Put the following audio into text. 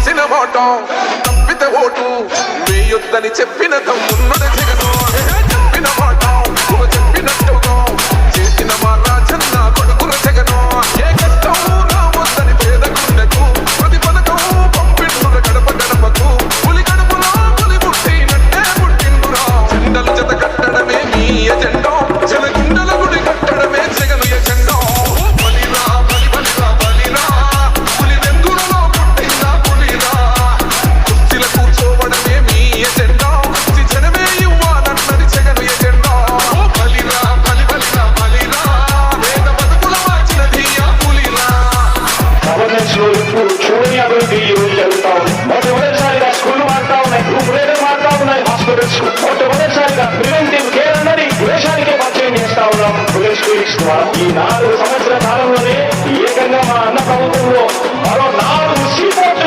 ఇచ్చిన మాట తప్పితే ఓటు వేయొద్దని చెప్పిన తమ్మున్నడ జగను చెప్పిన మాట చెప్పినట్టుగా చేసిన మా రాజన్న కొడుకుల జగను ఏ కష్టం రావద్దని పేద గుండెకు ప్రతి పథకం పంపిండుర గడప గడపకు పులి గడపలో పులి పుట్టినట్టే పుట్టిండురా జెండలు జత కట్టడమే మీ ఎజెండా జనగుండల గుడి కట్టడమే జగను ఎజెండా బలిరా బలి బలిరా బలిరా పులి వెందులలో పుట్టిందా పులిరా కుర్చీల కూర్చోవడమే మీ ఎజెండా జనమే ఇవ్వాలన్నది జగను ఎజెండా బలిరా బలి బలిరా బలిరా వేద బతుకుల మార్చినది ఆ పులిరా గవర్నెన్స్ లో ఇప్పుడు చూడని అభివృద్ధి ఈ రోజు జరుగుతా ఉంది. మొట్టమొదటిసారిగా స్కూల్ మారుతా ఉన్నాయి, గ్రూప్ రేటర్ మారుతా ఉన్నాయి, హాస్పిటల్స్ మొట్టమొదటిసారిగా ప్రివెంటివ్ కేర్ అన్నది దేశానికే పరిచయం చేస్తా ఉన్నాం. ఈ 4 సంవత్సరాల కాలంలోనే ఏకంగా మా అన్న ప్రభుత్వంలో